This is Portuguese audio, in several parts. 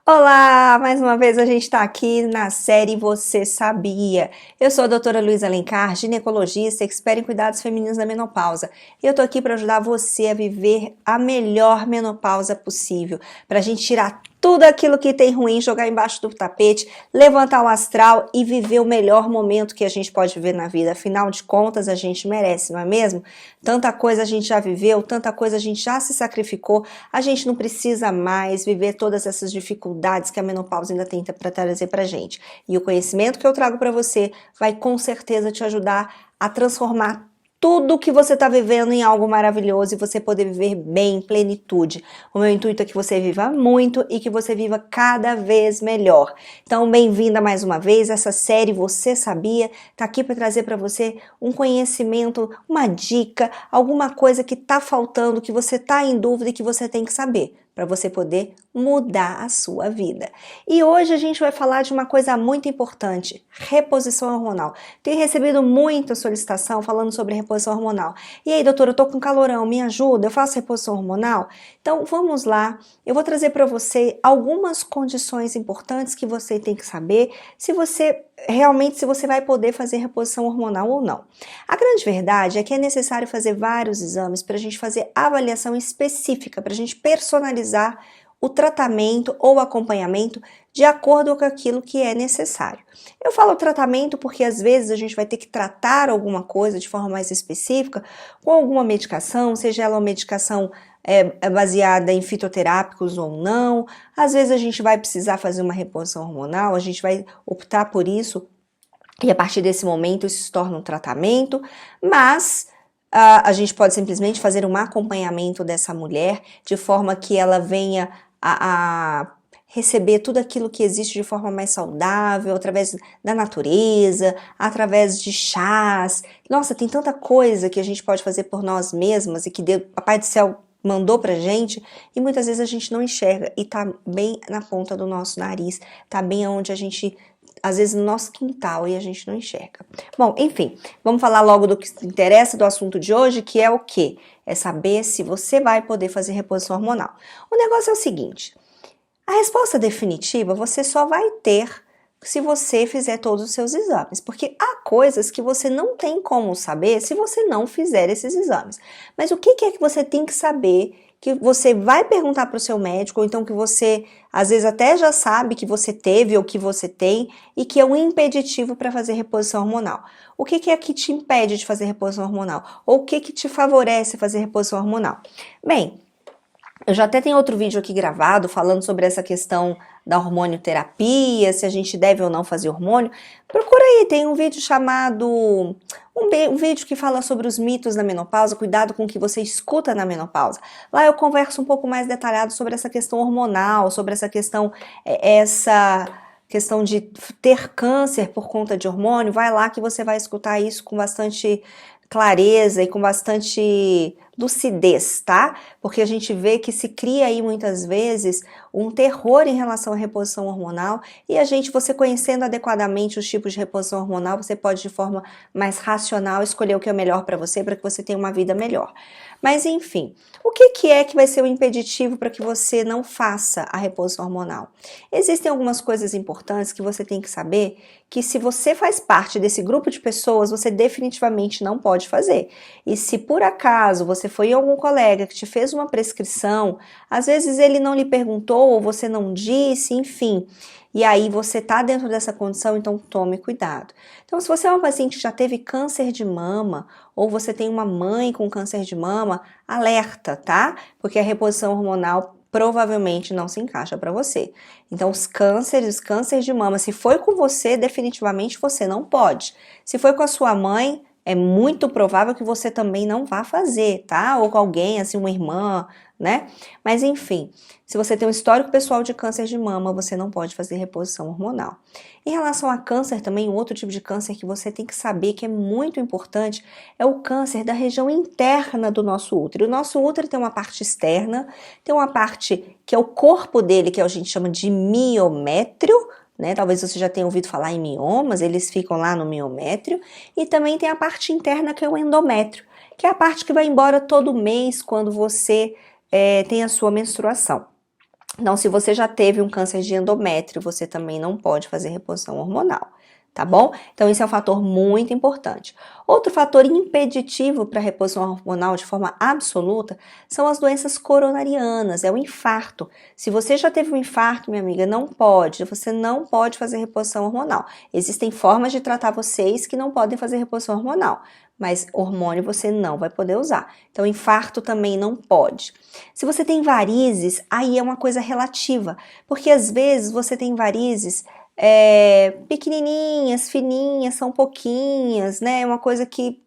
Olá! Mais uma vez a gente está aqui na série Você Sabia? Eu sou a doutora Luísa Alencar, ginecologista, expert em cuidados femininos da menopausa. E eu tô aqui para ajudar você a viver a melhor menopausa possível, para a gente tirar tudo aquilo que tem ruim, jogar embaixo do tapete, levantar o astral e viver o melhor momento que a gente pode viver na vida. Afinal de contas, a gente merece, não é mesmo? Tanta coisa a gente já viveu, tanta coisa a gente já se sacrificou, a gente não precisa mais viver todas essas dificuldades que a menopausa ainda tenta para trazer pra gente. E o conhecimento que eu trago para você vai com certeza te ajudar a transformar tudo que você está vivendo em algo maravilhoso e você poder viver bem, em plenitude. O meu intuito é que você viva muito e que você viva cada vez melhor. Então, bem-vinda mais uma vez. Essa série Você Sabia? Tá aqui para trazer para você um conhecimento, uma dica, alguma coisa que está faltando, que você está em dúvida e que você tem que saber, para você poder mudar a sua vida. E hoje a gente vai falar de uma coisa muito importante, reposição hormonal. Tenho recebido muita solicitação falando sobre reposição hormonal. E aí, doutora, eu tô com calorão, me ajuda? Eu faço reposição hormonal? Então, vamos lá. Eu vou trazer para você algumas condições importantes que você tem que saber se você vai poder fazer reposição hormonal ou não. A grande verdade é que é necessário fazer vários exames para a gente fazer avaliação específica, para a gente personalizar o tratamento ou acompanhamento de acordo com aquilo que é necessário. Eu falo tratamento porque às vezes a gente vai ter que tratar alguma coisa de forma mais específica com alguma medicação, seja ela uma medicação baseada em fitoterápicos ou não. Às vezes a gente vai precisar fazer uma reposição hormonal, a gente vai optar por isso e a partir desse momento isso se torna um tratamento, mas a gente pode simplesmente fazer um acompanhamento dessa mulher de forma que ela venha a receber tudo aquilo que existe de forma mais saudável, através da natureza, através de chás. Nossa, tem tanta coisa que a gente pode fazer por nós mesmas e que Deus, Papai do Céu mandou pra gente e muitas vezes a gente não enxerga e tá bem na ponta do nosso nariz, tá bem onde a gente, às vezes no nosso quintal e a gente não enxerga. Bom, enfim, vamos falar logo do que interessa do assunto de hoje, que é o quê? É saber se você vai poder fazer reposição hormonal. O negócio é o seguinte, a resposta definitiva você só vai ter se você fizer todos os seus exames, porque há coisas que você não tem como saber se você não fizer esses exames. Mas o que é que você tem que saber, que você vai perguntar para o seu médico, ou então que você às vezes até já sabe que você teve ou que você tem, e que é um impeditivo para fazer reposição hormonal. O que é que te impede de fazer reposição hormonal? Ou o que te favorece fazer reposição hormonal? Bem, eu já até tenho outro vídeo aqui gravado falando sobre essa questão da hormonioterapia, se a gente deve ou não fazer hormônio. Procura aí, tem um vídeo chamado, um vídeo que fala sobre os mitos da menopausa, cuidado com o que você escuta na menopausa. Lá eu converso um pouco mais detalhado sobre essa questão hormonal, sobre essa questão de ter câncer por conta de hormônio. Vai lá que você vai escutar isso com bastante clareza e com bastante lucidez, tá? Porque a gente vê que se cria aí muitas vezes um terror em relação à reposição hormonal e você conhecendo adequadamente os tipos de reposição hormonal, você pode de forma mais racional escolher o que é melhor para você que tenha uma vida melhor. Mas enfim, o que é que vai ser o impeditivo para que você não faça a reposição hormonal? Existem algumas coisas importantes que você tem que saber que se você faz parte desse grupo de pessoas, você definitivamente não pode fazer. E se por acaso você foi em algum colega que te fez uma prescrição, às vezes ele não lhe perguntou ou você não disse, enfim, e aí você tá dentro dessa condição, então tome cuidado. Então, se você é uma paciente que já teve câncer de mama, ou você tem uma mãe com câncer de mama, alerta, tá? Porque a reposição hormonal provavelmente não se encaixa para você. Então, os cânceres de mama, se foi com você, definitivamente você não pode. Se foi com a sua mãe, é muito provável que você também não vá fazer, tá? Ou com alguém, assim, uma irmã, né? Mas enfim, se você tem um histórico pessoal de câncer de mama, você não pode fazer reposição hormonal. Em relação a câncer também, um outro tipo de câncer que você tem que saber que é muito importante é o câncer da região interna do nosso útero. O nosso útero tem uma parte externa, tem uma parte que é o corpo dele, que a gente chama de miométrio, né? Talvez você já tenha ouvido falar em miomas, eles ficam lá no miométrio, e também tem a parte interna que é o endométrio, que é a parte que vai embora todo mês quando você tem a sua menstruação. Então, se você já teve um câncer de endométrio, você também não pode fazer reposição hormonal, tá bom? Então, esse é um fator muito importante. Outro fator impeditivo para a reposição hormonal de forma absoluta são as doenças coronarianas, é o infarto. Se você já teve um infarto, minha amiga, você não pode fazer reposição hormonal. Existem formas de tratar vocês que não podem fazer reposição hormonal, mas hormônio você não vai poder usar. Então, infarto também não pode. Se você tem varizes, aí é uma coisa relativa, porque às vezes você tem varizes pequenininhas, fininhas, são pouquinhas, né? É uma coisa que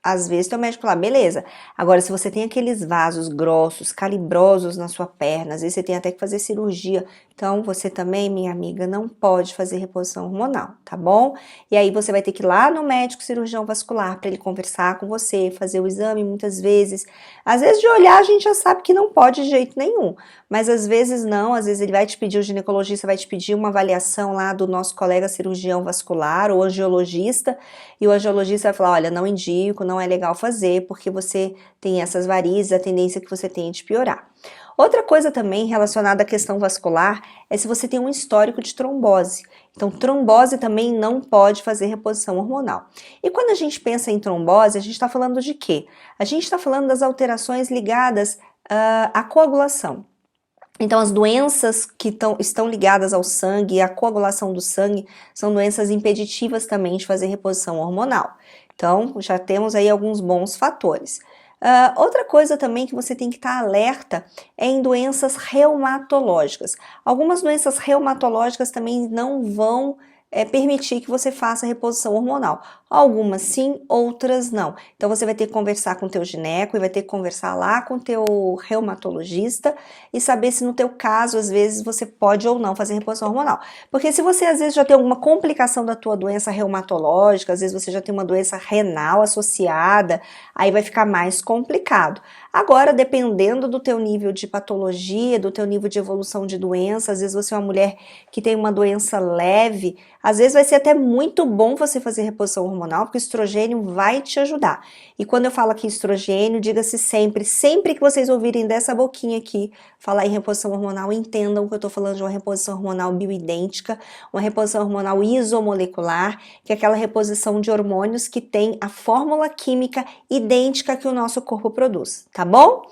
às vezes teu médico fala, beleza. Agora, se você tem aqueles vasos grossos, calibrosos na sua perna, às vezes você tem até que fazer cirurgia. Então, você também, minha amiga, não pode fazer reposição hormonal, tá bom? E aí você vai ter que ir lá no médico cirurgião vascular para ele conversar com você, fazer o exame muitas vezes. Às vezes de olhar a gente já sabe que não pode de jeito nenhum, mas às vezes não, às vezes ele vai te pedir, o ginecologista vai te pedir uma avaliação lá do nosso colega cirurgião vascular ou angiologista, e o angiologista vai falar, olha, não indico, não é legal fazer, porque você tem essas varizes, a tendência que você tem de piorar. Outra coisa também relacionada à questão vascular é se você tem um histórico de trombose. Então, trombose também não pode fazer reposição hormonal. E quando a gente pensa em trombose, a gente está falando de quê? A gente está falando das alterações ligadas à coagulação. Então, as doenças que estão ligadas ao sangue e à coagulação do sangue são doenças impeditivas também de fazer reposição hormonal. Então, já temos aí alguns bons fatores. Outra coisa também que você tem que estar alerta é em doenças reumatológicas. Algumas doenças reumatológicas também não vão permitir que você faça reposição hormonal. Algumas sim, outras não. Então você vai ter que conversar com o teu gineco e vai ter que conversar lá com o teu reumatologista e saber se no teu caso, às vezes, você pode ou não fazer reposição hormonal. Porque se você, às vezes, já tem alguma complicação da tua doença reumatológica, às vezes você já tem uma doença renal associada, aí vai ficar mais complicado. Agora, dependendo do teu nível de patologia, do teu nível de evolução de doença, às vezes você é uma mulher que tem uma doença leve, às vezes vai ser até muito bom você fazer reposição hormonal, porque o estrogênio vai te ajudar. E quando eu falo aqui estrogênio, diga-se sempre que vocês ouvirem dessa boquinha aqui falar em reposição hormonal, entendam que eu tô falando de uma reposição hormonal bioidêntica, uma reposição hormonal isomolecular, que é aquela reposição de hormônios que tem a fórmula química idêntica que o nosso corpo produz, tá bom?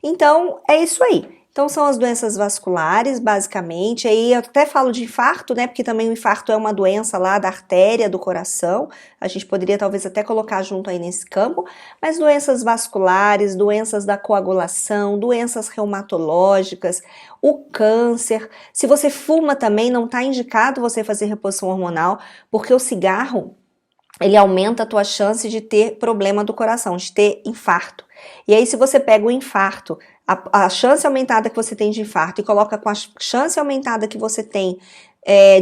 Então, é isso aí. Então, são as doenças vasculares, basicamente. Aí eu até falo de infarto, né? Porque também o infarto é uma doença lá da artéria do coração. A gente poderia talvez até colocar junto aí nesse campo. Mas doenças vasculares, doenças da coagulação, doenças reumatológicas, o câncer. Se você fuma também, não está indicado você fazer reposição hormonal, porque o cigarro, ele aumenta a tua chance de ter problema do coração, de ter infarto. E aí, se você pega o infarto, a chance aumentada que você tem de infarto e coloca com a chance aumentada que você tem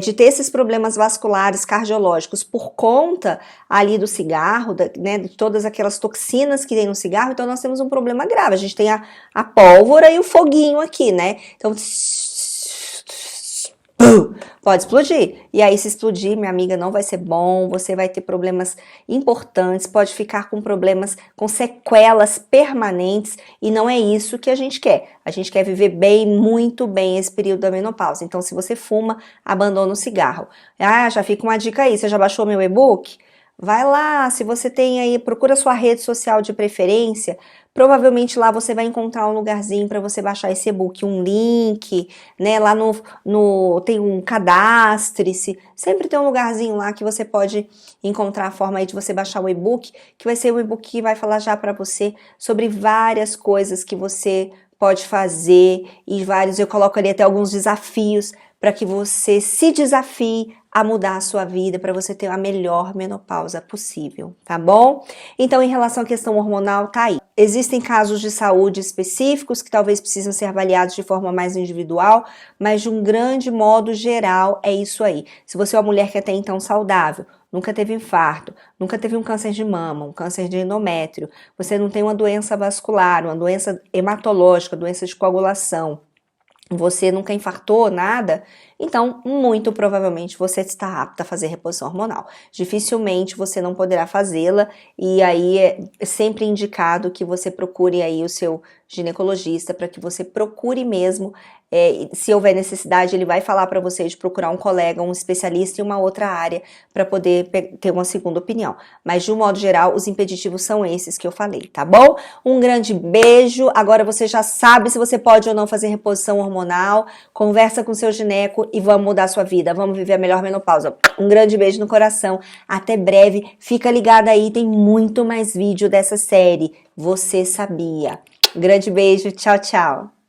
de ter esses problemas vasculares, cardiológicos, por conta ali do cigarro, né, de todas aquelas toxinas que tem no cigarro, então nós temos um problema grave. A gente tem a pólvora e o foguinho aqui, né? Então, pode explodir. E aí, se explodir, minha amiga, não vai ser bom, você vai ter problemas importantes, pode ficar com problemas, com sequelas permanentes, e não é isso que a gente quer. A gente quer viver bem, muito bem esse período da menopausa. Então, se você fuma, abandona o cigarro. Já fica uma dica aí, você já baixou meu e-book? Vai lá, se você tem aí, procura sua rede social de preferência, provavelmente lá você vai encontrar um lugarzinho para você baixar esse e-book, um link, né, lá tem um cadastre-se, sempre tem um lugarzinho lá que você pode encontrar a forma aí de você baixar o e-book, que vai ser um e-book que vai falar já para você sobre várias coisas que você pode fazer e eu coloco ali até alguns desafios para que você se desafie a mudar a sua vida, para você ter a melhor menopausa possível, tá bom? Então, em relação à questão hormonal, tá aí. Existem casos de saúde específicos que talvez precisam ser avaliados de forma mais individual, mas de um grande modo geral é isso aí. Se você é uma mulher que até então saudável, nunca teve infarto, nunca teve um câncer de mama, um câncer de endométrio, você não tem uma doença vascular, uma doença hematológica, doença de coagulação, você nunca infartou nada, então muito provavelmente você está apta a fazer reposição hormonal. Dificilmente você não poderá fazê-la e aí é sempre indicado que você procure aí o seu ginecologista para que você procure mesmo se houver necessidade, ele vai falar para você de procurar um colega, um especialista em uma outra área para poder ter uma segunda opinião. Mas de um modo geral, os impeditivos são esses que eu falei, tá bom? Um grande beijo. Agora você já sabe se você pode ou não fazer reposição hormonal. Conversa com seu gineco e vamos mudar a sua vida. Vamos viver a melhor menopausa. Um grande beijo no coração. Até breve. Fica ligada aí, tem muito mais vídeo dessa série. Você sabia? Grande beijo. Tchau, tchau.